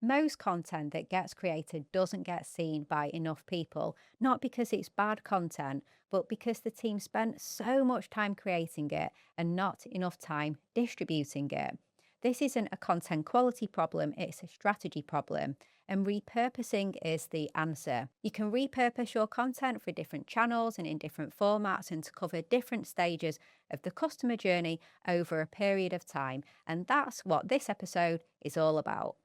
Most content that gets created doesn't get seen by enough people, not because it's bad content, but because the team spent so much time creating it and not enough time distributing it. This isn't a content quality problem, it's a strategy problem. And repurposing is the answer. You can repurpose your content for different channels and in different formats and to cover different stages of the customer journey over a period of time. And that's what this episode is all about.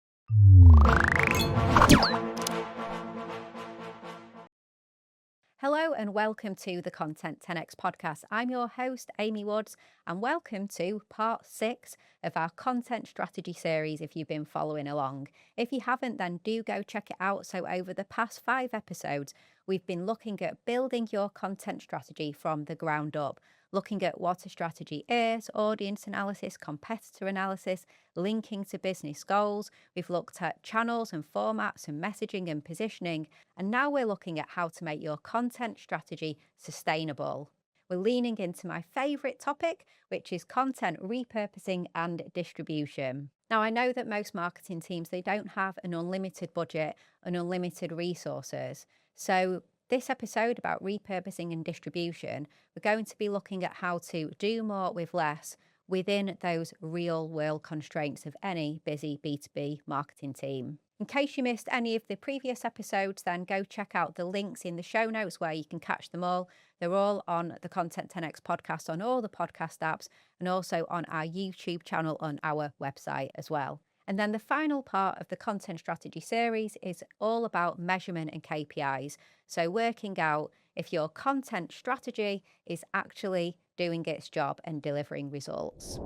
Hello and welcome to the Content 10x podcast. I'm your host, Amy Woods, and welcome to part 6 of our content strategy series if you've been following along. If you haven't, then do go check it out. So, over the past 5 episodes, we've been looking at building your content strategy from the ground up, looking at what a strategy is, audience analysis, competitor analysis, linking to business goals. We've looked at channels and formats and messaging and positioning. And now we're looking at how to make your content strategy sustainable. We're leaning into my favourite topic, which is content repurposing and distribution. Now, I know that most marketing teams, they don't have an unlimited budget and unlimited resources. So this episode about repurposing and distribution, we're going to be looking at how to do more with less within those real world constraints of any busy B2B marketing team. In case you missed any of the previous episodes, then go check out the links in the show notes where you can catch them all. They're all on the Content 10x podcast on all the podcast apps and also on our YouTube channel on our website as well. And then the final part of the content strategy series is all about measurement and KPIs. So working out if your content strategy is actually doing its job and delivering results.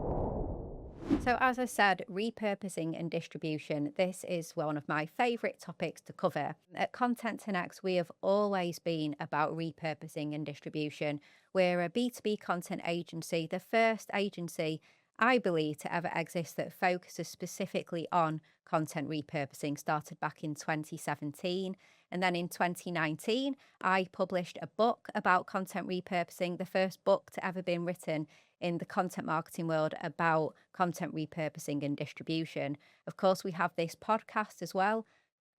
So as I said, repurposing and distribution, this is one of my favourite topics to cover. At Content 10x, we have always been about repurposing and distribution. We're a B2B content agency, the first agency I believe to ever exist that focuses specifically on content repurposing, started back in 2017. And then in 2019, I published a book about content repurposing, the first book to ever been written in the content marketing world about content repurposing and distribution. Of course, we have this podcast as well,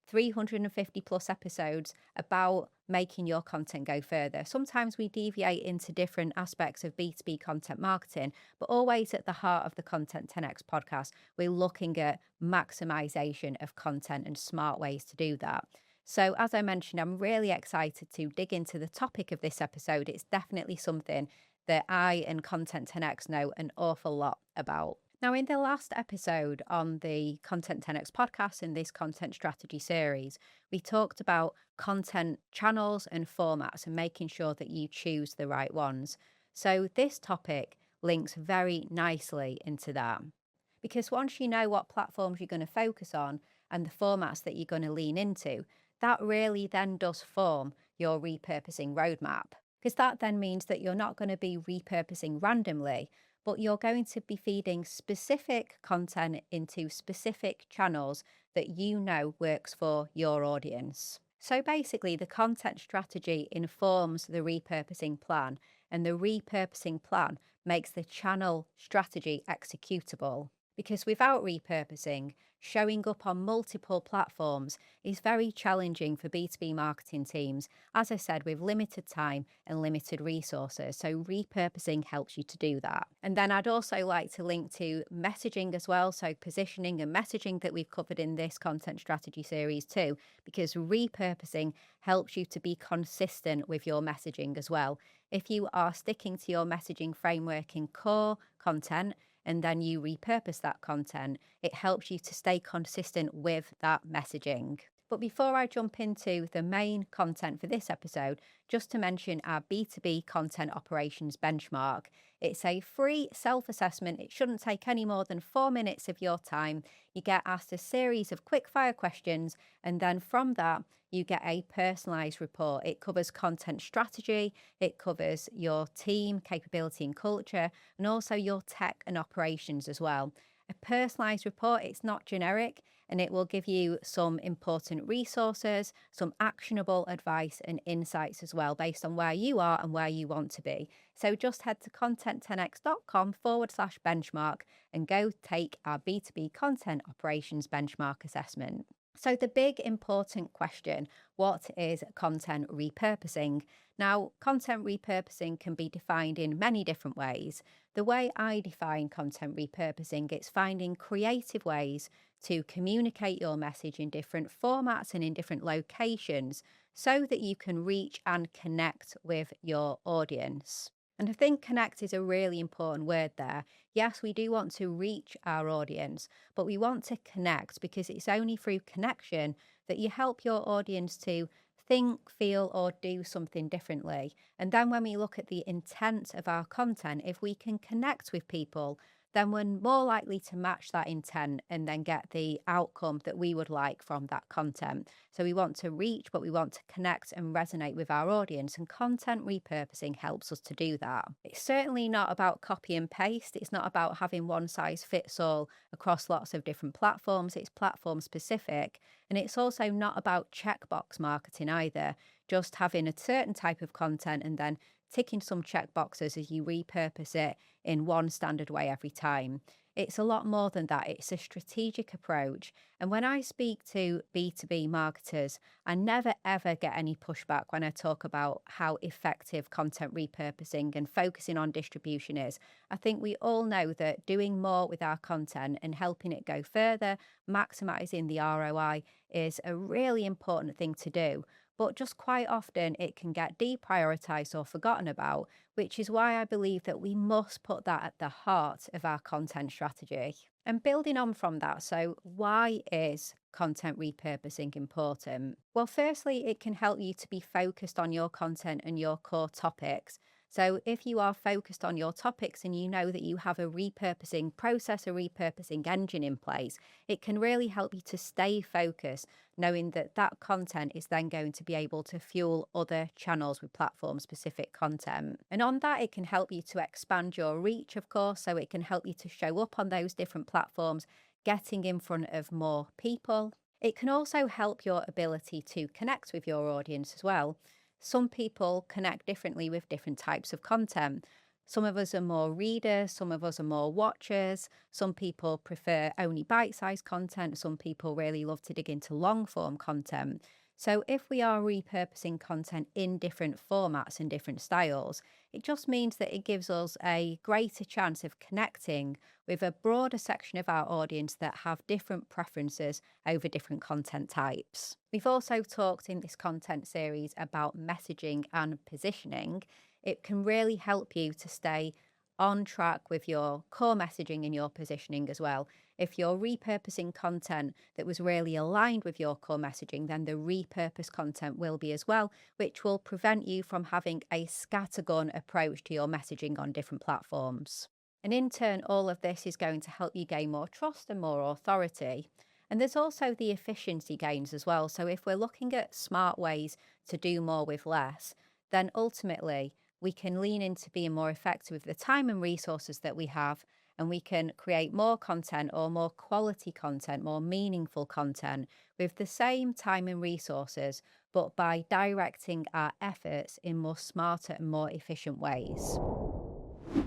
350 plus episodes about making your content go further. Sometimes we deviate into different aspects of B2B content marketing, but always at the heart of the Content 10x podcast, we're looking at maximization of content and smart ways to do that. So as I mentioned, I'm really excited to dig into the topic of this episode. It's definitely something that I and Content 10x know an awful lot about. Now, in the last episode on the Content 10x podcast in this content strategy series, we talked about content channels and formats and making sure that you choose the right ones. So this topic links very nicely into that. Because once you know what platforms you're going to focus on and the formats that you're going to lean into, that really then does form your repurposing roadmap. Because that then means that you're not going to be repurposing randomly, but you're going to be feeding specific content into specific channels that you know works for your audience. So basically, the content strategy informs the repurposing plan, and the repurposing plan makes the channel strategy executable. Because without repurposing, showing up on multiple platforms is very challenging for B2B marketing teams, as I said, with limited time and limited resources. So repurposing helps you to do that. And then I'd also like to link to messaging as well. So positioning and messaging that we've covered in this content strategy series too, because repurposing helps you to be consistent with your messaging as well. If you are sticking to your messaging framework in core content, and then you repurpose that content, it helps you to stay consistent with that messaging. But before I jump into the main content for this episode, just to mention our B2B content operations benchmark. It's a free self-assessment. It shouldn't take any more than 4 minutes of your time. You get asked a series of quick-fire questions, and then from that, you get a personalized report. It covers content strategy, it covers your team, capability and culture, and also your tech and operations as well. A personalized report, it's not generic, and it will give you some important resources, some actionable advice and insights as well, based on where you are and where you want to be. So just head to content10x.com/benchmark and go take our B2B content operations benchmark assessment. So, the big important question: what is content repurposing? Now, content repurposing can be defined in many different ways. The way I define content repurposing, it's finding creative ways to communicate your message in different formats and in different locations so that you can reach and connect with your audience. And I think connect is a really important word there. Yes, we do want to reach our audience, but we want to connect because it's only through connection that you help your audience to think, feel, or do something differently. And then when we look at the intent of our content, if we can connect with people, then we're more likely to match that intent and then get the outcome that we would like from that content. So we want to reach, but we want to connect and resonate with our audience. And content repurposing helps us to do that. It's certainly not about copy and paste. It's not about having one size fits all across lots of different platforms. It's platform specific. And it's also not about checkbox marketing either, just having a certain type of content and then ticking some checkboxes as you repurpose it in one standard way every time. It's a lot more than that. It's a strategic approach. And when I speak to B2B marketers, I never ever get any pushback when I talk about how effective content repurposing and focusing on distribution is. I think we all know that doing more with our content and helping it go further, maximizing the ROI, is a really important thing to do. But just quite often it can get deprioritized or forgotten about, which is why I believe that we must put that at the heart of our content strategy. And building on from that, so why is content repurposing important? Well, firstly, it can help you to be focused on your content and your core topics. So, if you are focused on your topics and you know that you have a repurposing process, a repurposing engine in place, it can really help you to stay focused, knowing that that content is then going to be able to fuel other channels with platform specific content. And on that, it can help you to expand your reach, of course. So, it can help you to show up on those different platforms, getting in front of more people. It can also help your ability to connect with your audience as well. Some people connect differently with different types of content. Some of us are more readers, some of us are more watchers, some people prefer only bite sized content, some people really love to dig into long form content. So, if we are repurposing content in different formats and different styles, it just means that it gives us a greater chance of connecting with a broader section of our audience that have different preferences over different content types. We've also talked in this content series about messaging and positioning. It can really help you to stay on track with your core messaging and your positioning as well. If you're repurposing content that was really aligned with your core messaging, then the repurposed content will be as well, which will prevent you from having a scattergun approach to your messaging on different platforms. And in turn, all of this is going to help you gain more trust and more authority. And there's also the efficiency gains as well. So if we're looking at smart ways to do more with less, then ultimately we can lean into being more effective with the time and resources that we have, and we can create more content or more quality content, more meaningful content with the same time and resources, but by directing our efforts in more smarter and more efficient ways.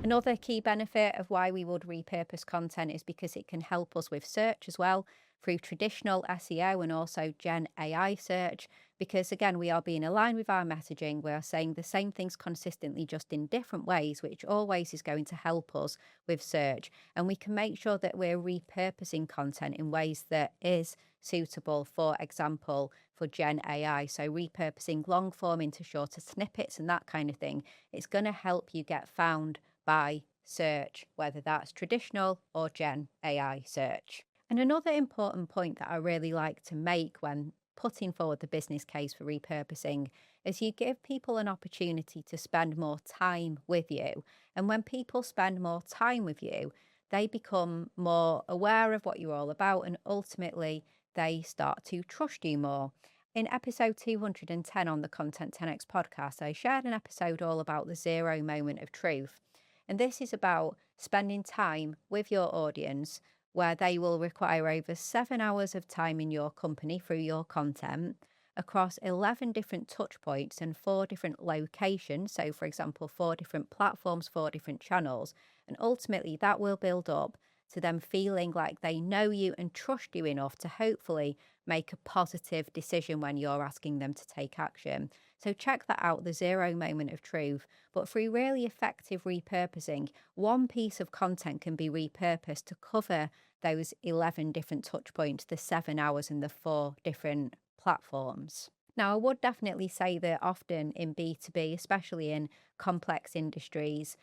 Another key benefit of why we would repurpose content is because it can help us with search as well through traditional SEO and also Gen AI search. Because again, we are being aligned with our messaging. We are saying the same things consistently, just in different ways, which always is going to help us with search. And we can make sure that we're repurposing content in ways that is suitable, for example, for Gen AI. So repurposing long form into shorter snippets and that kind of thing. It's going to help you get found by search, whether that's traditional or Gen AI search. And another important point that I really like to make when putting forward the business case for repurposing is you give people an opportunity to spend more time with you. And when people spend more time with you, they become more aware of what you're all about, and ultimately they start to trust you more. In episode 210 on the Content 10x podcast, I shared an episode all about the 0 moment of truth. And this is about spending time with your audience where they will require over 7 hours of time in your company through your content across 11 different touch points and 4 different locations. So, for example, 4 different platforms, 4 different channels. And ultimately, that will build up to them feeling like they know you and trust you enough to hopefully make a positive decision when you're asking them to take action. So check that out, the zero moment of truth. But through really effective repurposing, one piece of content can be repurposed to cover those 11 different touch points, the 7 hours and the 4 different platforms. Now, I would definitely say that often in B2B, especially in complex industries,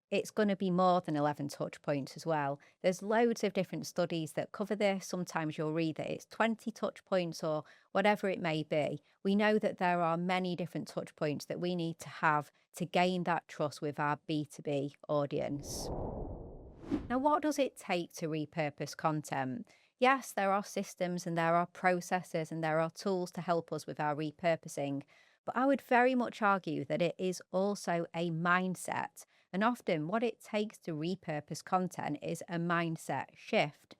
it's going to be more than 11 touch points as well. There's loads of different studies that cover this. Sometimes you'll read that it's 20 touch points or whatever it may be. We know that there are many different touch points that we need to have to gain that trust with our B2B audience. Now, what does it take to repurpose content? Yes, there are systems and there are processes and there are tools to help us with our repurposing, but I would very much argue that it is also a mindset. And often, what it takes to repurpose content is a mindset shift.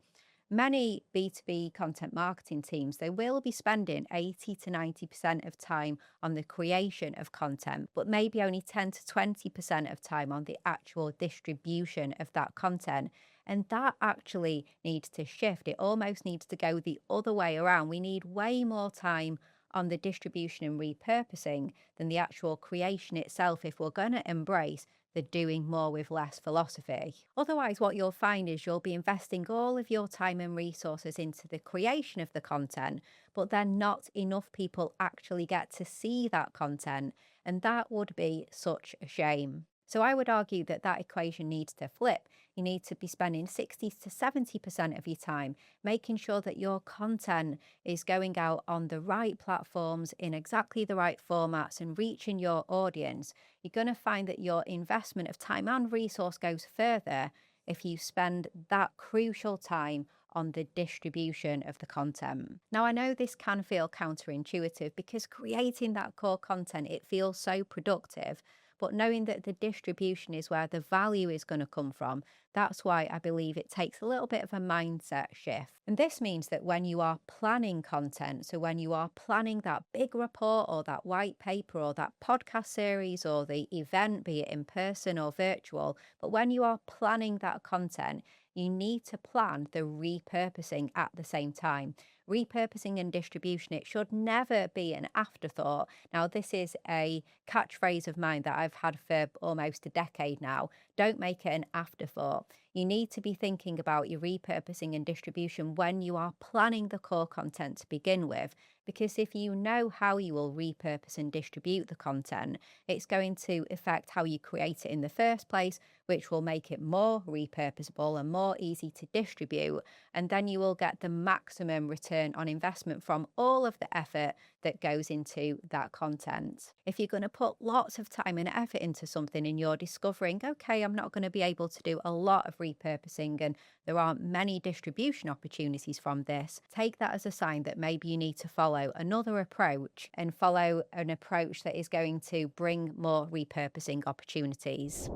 Many B2B content marketing teams, they will be spending 80 to 90% of time on the creation of content, but maybe only 10 to 20% of time on the actual distribution of that content. And that actually needs to shift. It almost needs to go the other way around. We need way more time on the distribution and repurposing than the actual creation itself if we're going to embrace the doing more with less philosophy. Otherwise, what you'll find is you'll be investing all of your time and resources into the creation of the content, but then not enough people actually get to see that content. And that would be such a shame. So I would argue that that equation needs to flip. You need to be spending 60 to 70% of your time making sure that your content is going out on the right platforms in exactly the right formats and reaching your audience. You're going to find that your investment of time and resource goes further if you spend that crucial time on the distribution of the content. Now, I know this can feel counterintuitive because creating that core content, it feels so productive. But knowing that the distribution is where the value is going to come from, that's why I believe it takes a little bit of a mindset shift. And this means that when you are planning content, so when you are planning that big report or that white paper or that podcast series or the event, be it in person or virtual, but when you are planning that content, you need to plan the repurposing at the same time. Repurposing and distribution, it should never be an afterthought. Now, this is a catchphrase of mine that I've had for almost a decade now. Don't make it an afterthought. You need to be thinking about your repurposing and distribution when you are planning the core content to begin with, because if you know how you will repurpose and distribute the content, it's going to affect how you create it in the first place, which will make it more repurposable and more easy to distribute. And then you will get the maximum return on investment from all of the effort that goes into that content. If you're going to put lots of time and effort into something and you're discovering, okay, I'm not going to be able to do a lot of repurposing and there aren't many distribution opportunities from this, take that as a sign that maybe you need to follow another approach and follow an approach that is going to bring more repurposing opportunities.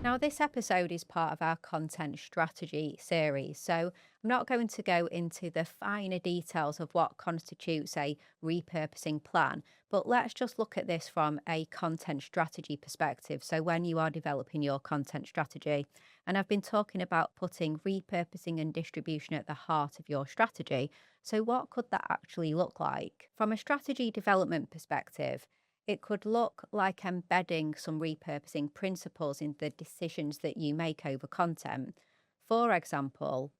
Now, this episode is part of our content strategy series, so I'm not going to go into the finer details of what constitutes a repurposing plan, but let's just look at this from a content strategy perspective. So, when you are developing your content strategy, and I've been talking about putting repurposing and distribution at the heart of your strategy. So, what could that actually look like? From a strategy development perspective, it could look like embedding some repurposing principles in the decisions that you make over content. For example,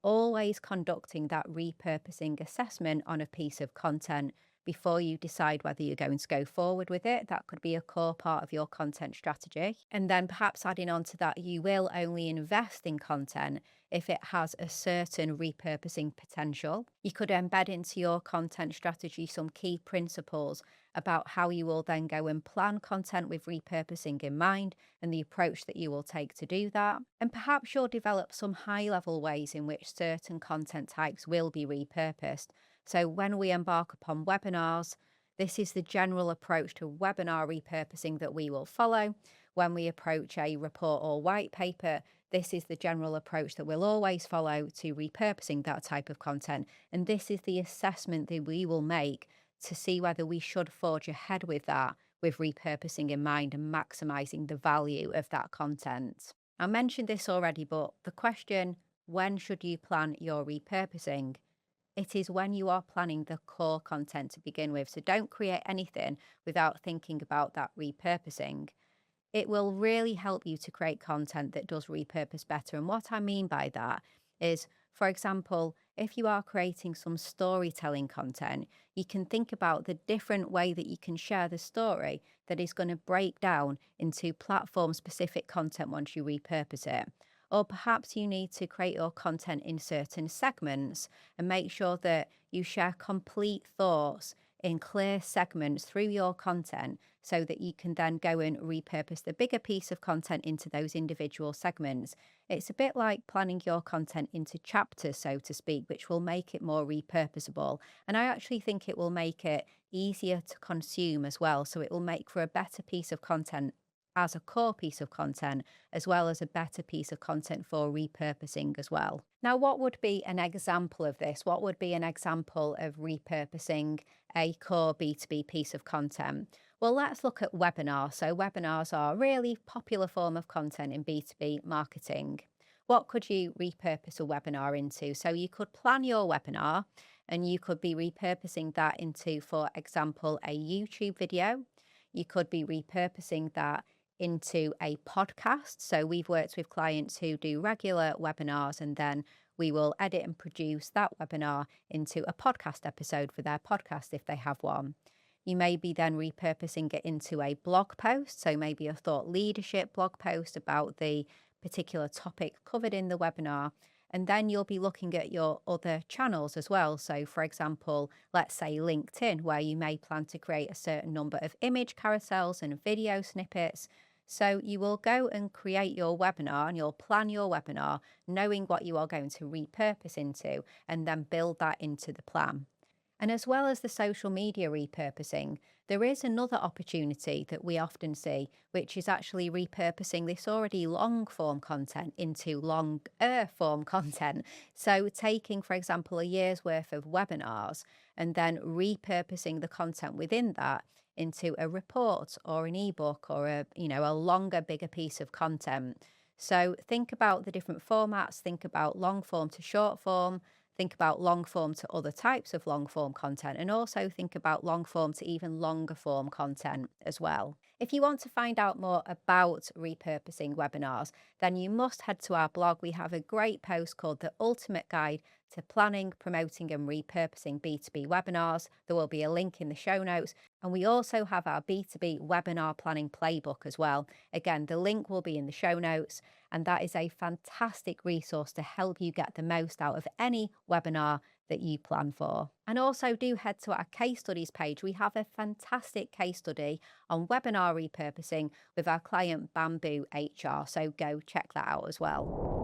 always conducting that repurposing assessment on a piece of content before you decide whether you're going to go forward with it. That could be a core part of your content strategy. And then perhaps adding on to that, you will only invest in content if it has a certain repurposing potential. You could embed into your content strategy some key principles about how you will then go and plan content with repurposing in mind and the approach that you will take to do that. And perhaps you'll develop some high-level ways in which certain content types will be repurposed. So when we embark upon webinars, this is the general approach to webinar repurposing that we will follow. When we approach a report or white paper, this is the general approach that we'll always follow to repurposing that type of content. And this is the assessment that we will make to see whether we should forge ahead with that, with repurposing in mind and maximizing the value of that content. I mentioned this already, but the question, when should you plan your repurposing? It is when you are planning the core content to begin with. So don't create anything without thinking about that repurposing. It will really help you to create content that does repurpose better. And what I mean by that is, for example, if you are creating some storytelling content, you can think about the different way that you can share the story that is going to break down into platform specific content once you repurpose it. Or perhaps you need to create your content in certain segments and make sure that you share complete thoughts in clear segments through your content so that you can then go and repurpose the bigger piece of content into those individual segments. It's a bit like planning your content into chapters, so to speak, which will make it more repurposable. And I actually think it will make it easier to consume as well. So it will make for a better piece of content as a core piece of content, as well as a better piece of content for repurposing as well. Now, what would be an example of this? What would be an example of repurposing a core B2B piece of content? Well, let's look at webinars. So, webinars are a really popular form of content in B2B marketing. What could you repurpose a webinar into? So, you could plan your webinar and you could be repurposing that into, for example, a YouTube video. You could be repurposing that into a podcast. So we've worked with clients who do regular webinars and then we will edit and produce that webinar into a podcast episode for their podcast if they have one. You may be then repurposing it into a blog post. So maybe a thought leadership blog post about the particular topic covered in the webinar. And then you'll be looking at your other channels as well. So, for example, let's say LinkedIn, where you may plan to create a certain number of image carousels and video snippets. So, you will go and create your webinar and you'll plan your webinar knowing what you are going to repurpose into and then build that into the plan. And as well as the social media repurposing, there is another opportunity that we often see, which is actually repurposing this already long form content into longer form content. So taking, for example, a year's worth of webinars and then repurposing the content within that into a report or an ebook or a longer, bigger piece of content. So think about the different formats, think about long form to short form, think about long form to other types of long form content, and also think about long form to even longer form content as well. If you want to find out more about repurposing webinars, then you must head to our blog. We have a great post called The Ultimate Guide to Planning, Promoting and Repurposing B2B Webinars. There will be a link in the show notes. And we also have our B2B Webinar Planning Playbook as well. Again, the link will be in the show notes. And that is a fantastic resource to help you get the most out of any webinar that you plan for. And also do head to our case studies page. We have a fantastic case study on webinar repurposing with our client Bamboo HR. So go check that out as well.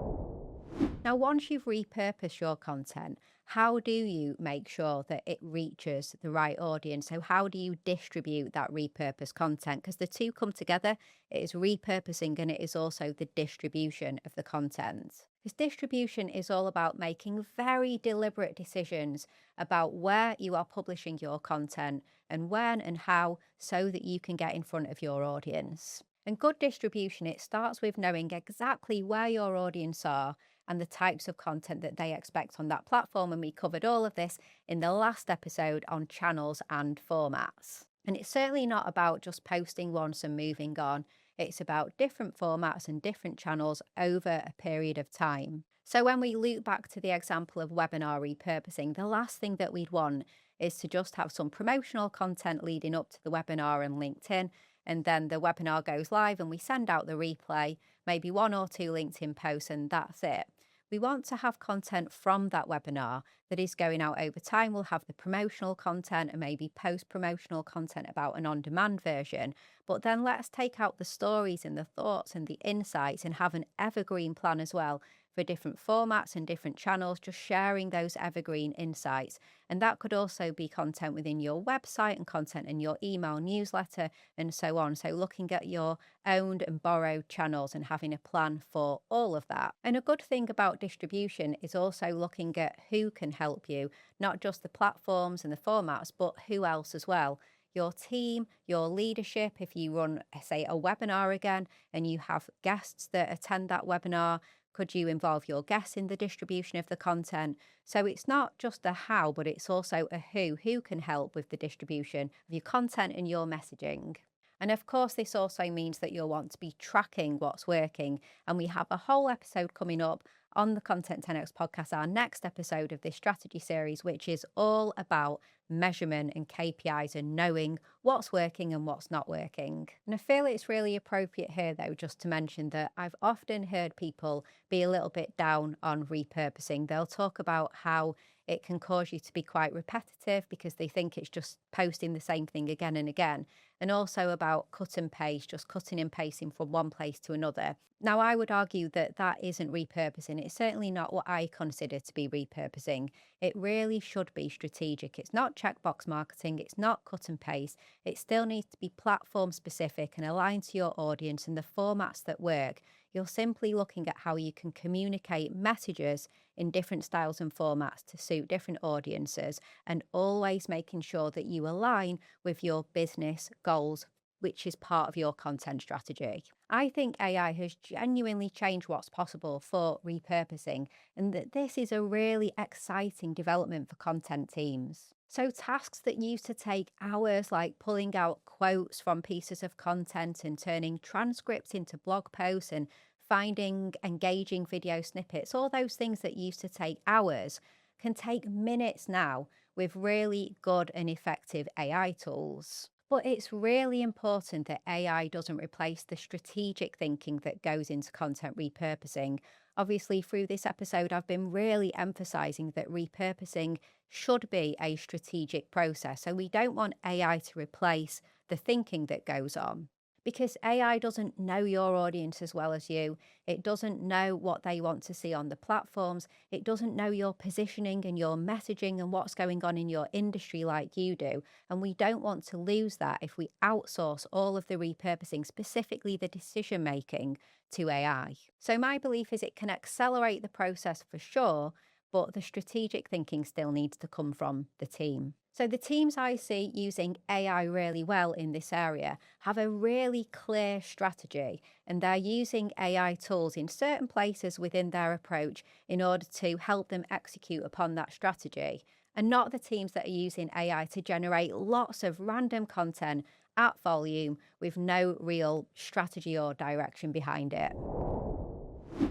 Now, once you've repurposed your content, how do you make sure that it reaches the right audience? So how do you distribute that repurposed content? Because the two come together. It is repurposing and it is also the distribution of the content. This distribution is all about making very deliberate decisions about where you are publishing your content and when and how, so that you can get in front of your audience. And good distribution, it starts with knowing exactly where your audience are and the types of content that they expect on that platform. And we covered all of this in the last episode on channels and formats. And it's certainly not about just posting once and moving on. It's about different formats and different channels over a period of time. So when we loop back to the example of webinar repurposing, the last thing that we'd want is to just have some promotional content leading up to the webinar and LinkedIn. And then the webinar goes live and we send out the replay, maybe 1 or 2 LinkedIn posts, and that's it. We want to have content from that webinar that is going out over time. We'll have the promotional content and maybe post-promotional content about an on-demand version. But then let's take out the stories and the thoughts and the insights and have an evergreen plan as well for different formats and different channels, just sharing those evergreen insights. And that could also be content within your website and content in your email newsletter and so on. So looking at your owned and borrowed channels and having a plan for all of that. And a good thing about distribution is also looking at who can help you, not just the platforms and the formats, but who else as well. your team, your leadership. If you run, say, a webinar again and you have guests that attend that webinar, could you involve your guests in the distribution of the content? So it's not just a how, but it's also a who can help with the distribution of your content and your messaging. And of course, this also means that you'll want to be tracking what's working. And we have a whole episode coming up on the Content 10X podcast, our next episode of this strategy series, which is all about measurement and KPIs and knowing what's working and what's not working. And I feel it's really appropriate here, though, just to mention that I've often heard people be a little bit down on repurposing. They'll talk about how it can cause you to be quite repetitive because they think it's just posting the same thing again and again. And also about cut and paste, just cutting and pasting from one place to another. Now, I would argue that that isn't repurposing. It's certainly not what I consider to be repurposing. It really should be strategic. It's not checkbox marketing. It's not cut and paste. It still needs to be platform specific and aligned to your audience and the formats that work. You're simply looking at how you can communicate messages in different styles and formats to suit different audiences, and always making sure that you align with your business goals, which is part of your content strategy. I think AI has genuinely changed what's possible for repurposing, and that this is a really exciting development for content teams. So, tasks that used to take hours, like pulling out quotes from pieces of content and turning transcripts into blog posts and finding engaging video snippets, all those things that used to take hours can take minutes now with really good and effective AI tools. But it's really important that AI doesn't replace the strategic thinking that goes into content repurposing. Obviously, through this episode, I've been really emphasizing that repurposing should be a strategic process. So we don't want AI to replace the thinking that goes on. Because AI doesn't know your audience as well as you. It doesn't know what they want to see on the platforms. It doesn't know your positioning and your messaging and what's going on in your industry like you do. And we don't want to lose that if we outsource all of the repurposing, specifically the decision making, to AI. So my belief is it can accelerate the process for sure, but the strategic thinking still needs to come from the team. So the teams I see using AI really well in this area have a really clear strategy, and they're using AI tools in certain places within their approach in order to help them execute upon that strategy, and not the teams that are using AI to generate lots of random content at volume with no real strategy or direction behind it.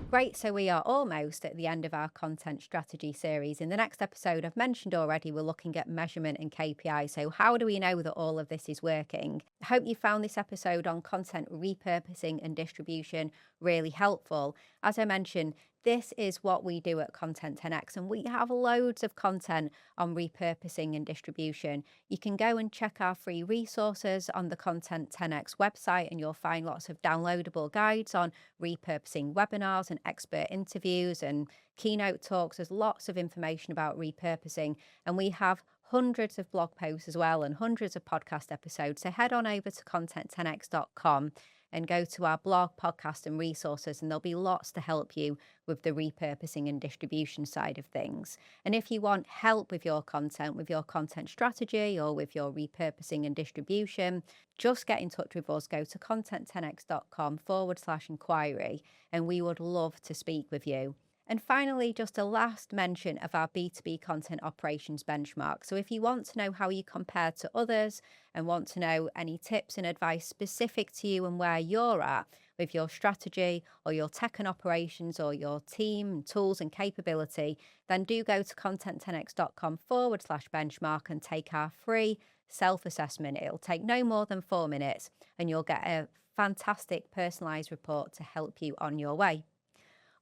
Great, so we are almost at the end of our content strategy series. In the next episode, I've mentioned already, we're looking at measurement and KPI. So how do we know that all of this is working? I hope you found this episode on content repurposing and distribution really helpful. As I mentioned, this is what we do at Content 10X, and we have loads of content on repurposing and distribution. You can go and check our free resources on the Content 10X website, and you'll find lots of downloadable guides on repurposing webinars and expert interviews and keynote talks. There's lots of information about repurposing, and we have hundreds of blog posts as well and hundreds of podcast episodes. So head on over to content10x.com and go to our blog, podcast, and resources, and there'll be lots to help you with the repurposing and distribution side of things. And if you want help with your content strategy, or with your repurposing and distribution, just get in touch with us. Go to content10x.com/inquiry, and we would love to speak with you. And finally, just a last mention of our B2B content operations benchmark. So if you want to know how you compare to others and want to know any tips and advice specific to you and where you're at with your strategy or your tech and operations or your team and tools and capability, then do go to content10x.com/benchmark and take our free self-assessment. It'll take no more than 4 minutes, and you'll get a fantastic personalized report to help you on your way.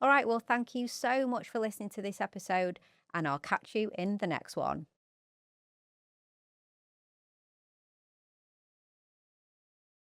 All right, well, thank you so much for listening to this episode, and I'll catch you in the next one.